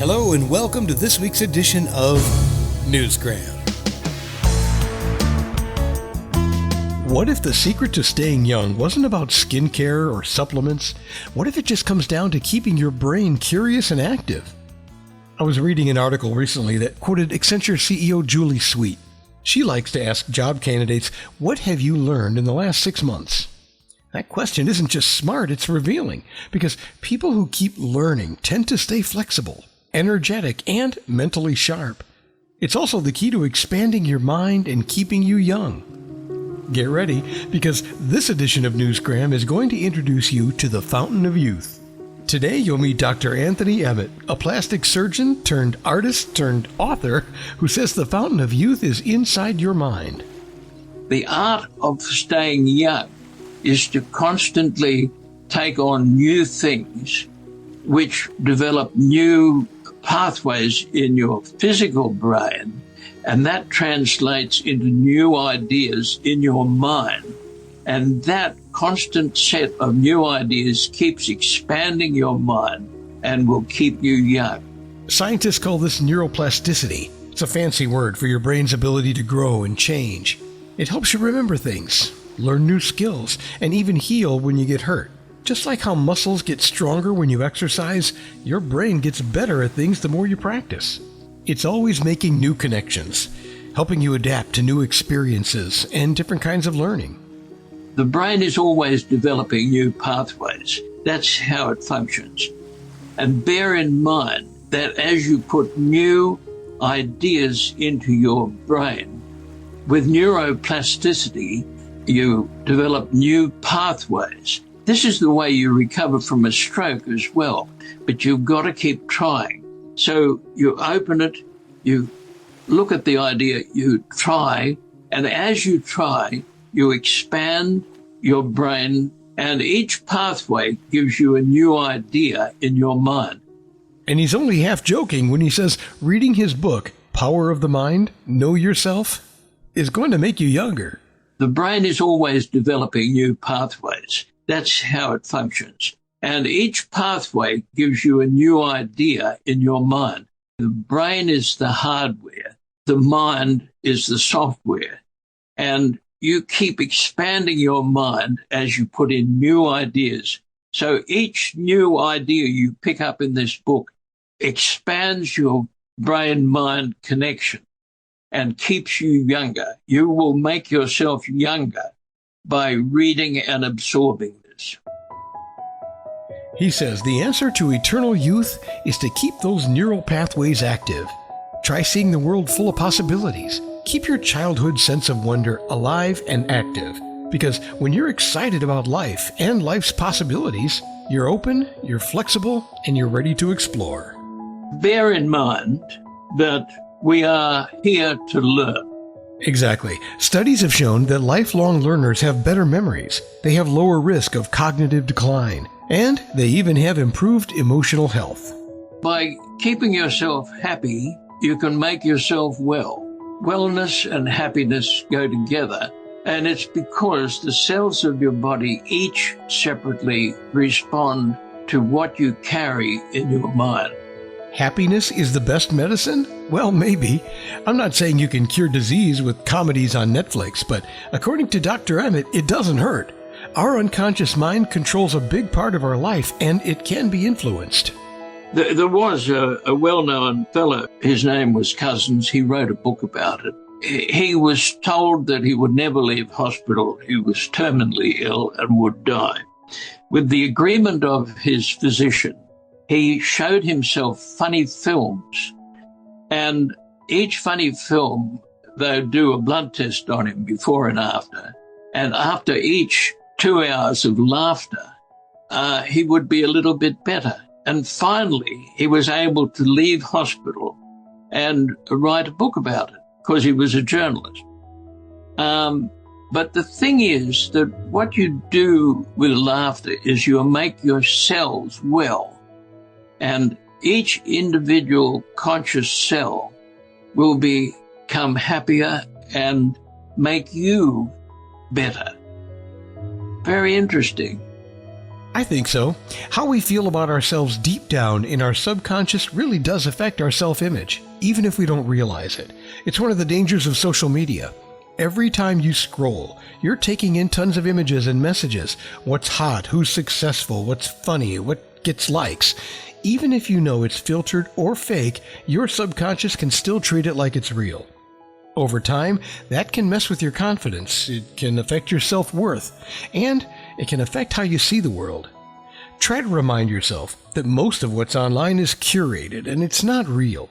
Hello and welcome to this week's edition of Newsgram. What if the secret to staying young wasn't about skincare or supplements? What if it just comes down to keeping your brain curious and active? I was reading an article recently that quoted Accenture CEO Julie Sweet. She likes to ask job candidates, what have you learned in the last 6 months? That question isn't just smart, it's revealing, because people who keep learning tend to stay flexible, energetic, and mentally sharp. It's also the key to expanding your mind and keeping you young. Get ready, because this edition of Newsgram is going to introduce you to the Fountain of Youth. Today you'll meet Dr. Anthony Emmett, a plastic surgeon turned artist turned author who says the Fountain of Youth is inside your mind. The art of staying young is to constantly take on new things which develop new pathways in your physical brain, and that translates into new ideas in your mind. And that constant set of new ideas keeps expanding your mind and will keep you young. Scientists call this neuroplasticity. It's a fancy word for your brain's ability to grow and change. It helps you remember things, learn new skills, and even heal when you get hurt. Just like how muscles get stronger when you exercise, your brain gets better at things the more you practice. It's always making new connections, helping you adapt to new experiences and different kinds of learning. The brain is always developing new pathways. That's how it functions. And bear in mind that as you put new ideas into your brain, with neuroplasticity, you develop new pathways. This is the way you recover from a stroke as well, but you've got to keep trying. So you open it, you look at the idea, you try, and as you try, you expand your brain, and each pathway gives you a new idea in your mind. And he's only half joking when he says reading his book, Power of the Mind, Know Yourself, is going to make you younger. The brain is always developing new pathways. That's how it functions. And each pathway gives you a new idea in your mind. The brain is the hardware. The mind is the software. And you keep expanding your mind as you put in new ideas. So each new idea you pick up in this book expands your brain-mind connection and keeps you younger. You will make yourself younger by reading and absorbing this. He says the answer to eternal youth is to keep those neural pathways active. Try seeing the world full of possibilities. Keep your childhood sense of wonder alive and active. Because when you're excited about life and life's possibilities, you're open, you're flexible, and you're ready to explore. Bear in mind that we are here to learn. Exactly. Studies have shown that lifelong learners have better memories, they have lower risk of cognitive decline, and they even have improved emotional health. By keeping yourself happy, you can make yourself well. Wellness and happiness go together, and it's because the cells of your body each separately respond to what you carry in your mind. Happiness is the best medicine? Well, maybe. I'm not saying you can cure disease with comedies on Netflix, but according to Dr. Emmett, it doesn't hurt. Our unconscious mind controls a big part of our life, and it can be influenced. There was a well-known fellow, his name was Cousins, he wrote a book about it. He was told that he would never leave hospital, he was terminally ill and would die. With the agreement of his physician, he showed himself funny films, and each funny film, they'd do a blood test on him before and after each 2 hours of laughter, he would be a little bit better. And finally, he was able to leave hospital and write a book about it because he was a journalist. But the thing is that what you do with laughter is you make your cells well. And each individual conscious cell will become happier and make you better. Very interesting. I think so. How we feel about ourselves deep down in our subconscious really does affect our self-image, even if we don't realize it. It's one of the dangers of social media. Every time you scroll, you're taking in tons of images and messages. What's hot, who's successful, what's funny, what gets likes. Even if you know it's filtered or fake, your subconscious can still treat it like it's real. Over time, that can mess with your confidence, it can affect your self-worth, and it can affect how you see the world. Try to remind yourself that most of what's online is curated and it's not real.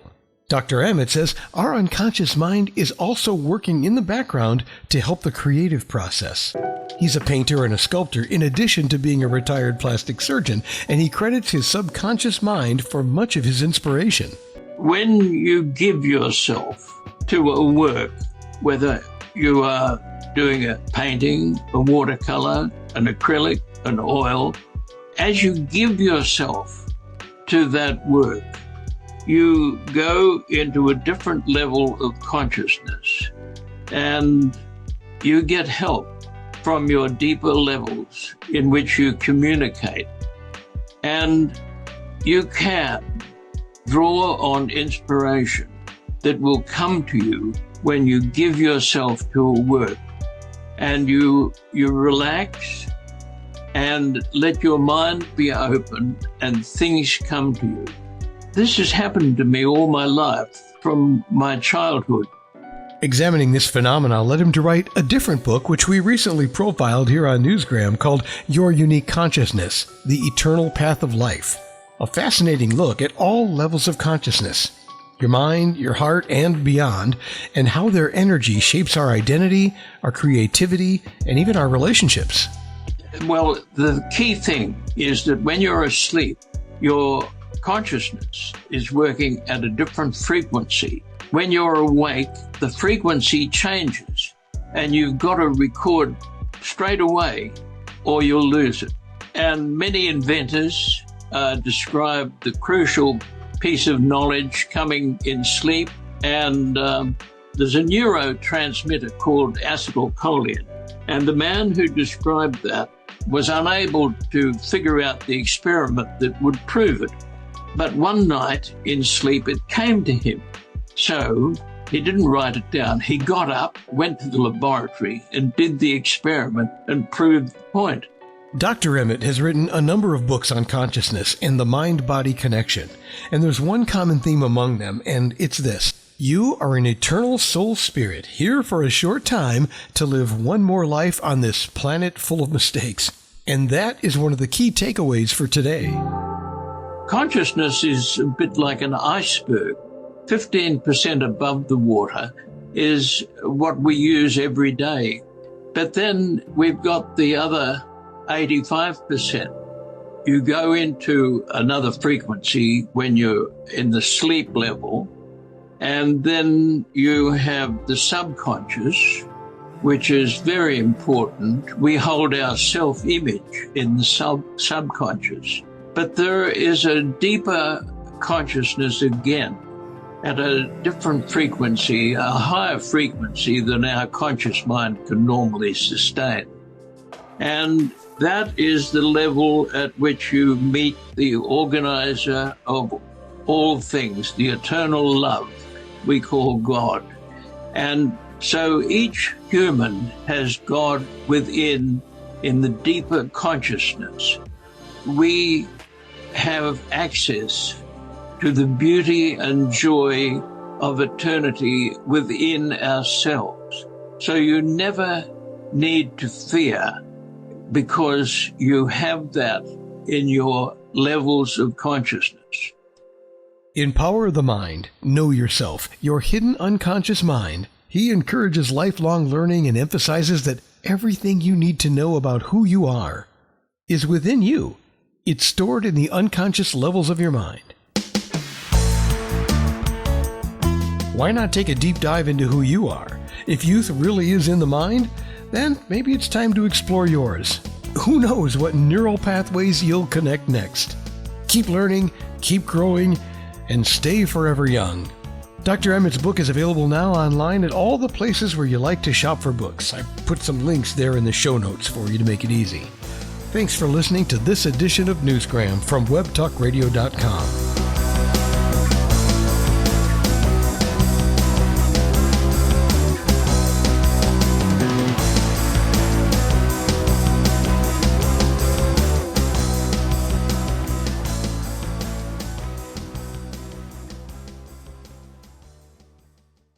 Dr. Emmett says our unconscious mind is also working in the background to help the creative process. He's a painter and a sculptor in addition to being a retired plastic surgeon, and he credits his subconscious mind for much of his inspiration. When you give yourself to a work, whether you are doing a painting, a watercolor, an acrylic, an oil, as you give yourself to that work, you go into a different level of consciousness and you get help from your deeper levels in which you communicate. And you can draw on inspiration that will come to you when you give yourself to a work and you relax and let your mind be open and things come to you. This has happened to me all my life from my childhood. Examining this phenomena led him to write a different book, which we recently profiled here on Newsgram, called Your Unique Consciousness, The Eternal Path of Life. A fascinating look at all levels of consciousness, your mind, your heart, and beyond, and how their energy shapes our identity, our creativity, and even our relationships. Well, the key thing is that when you're asleep, your consciousness is working at a different frequency. When you're awake, the frequency changes, and you've got to record straight away or you'll lose it. And many inventors describe the crucial piece of knowledge coming in sleep, and there's a neurotransmitter called acetylcholine, and the man who described that was unable to figure out the experiment that would prove it. But one night in sleep it came to him, so he didn't write it down. He got up, went to the laboratory and did the experiment and proved the point. Dr. Emmett has written a number of books on consciousness and the mind-body connection, and there's one common theme among them, and it's this. You are an eternal soul spirit, here for a short time to live one more life on this planet full of mistakes. And that is one of the key takeaways for today. Consciousness is a bit like an iceberg. 15% above the water is what we use every day. But then we've got the other 85%. You go into another frequency when you're in the sleep level, and then you have the subconscious, which is very important. We hold our self-image in the subconscious. But there is a deeper consciousness again, at a different frequency, a higher frequency than our conscious mind can normally sustain. And that is the level at which you meet the organizer of all things, the eternal love we call God. And so each human has God within in the deeper consciousness. We have access to the beauty and joy of eternity within ourselves. So you never need to fear, because you have that in your levels of consciousness. Empower the mind, know yourself, your hidden unconscious mind. He encourages lifelong learning and emphasizes that everything you need to know about who you are is within you. It's stored in the unconscious levels of your mind. Why not take a deep dive into who you are? If youth really is in the mind, then maybe it's time to explore yours. Who knows what neural pathways you'll connect next? Keep learning, keep growing, and stay forever young. Dr. Emmett's book is available now online at all the places where you like to shop for books. I put some links there in the show notes for you to make it easy. Thanks for listening to this edition of Newsgram from WebTalkRadio.com.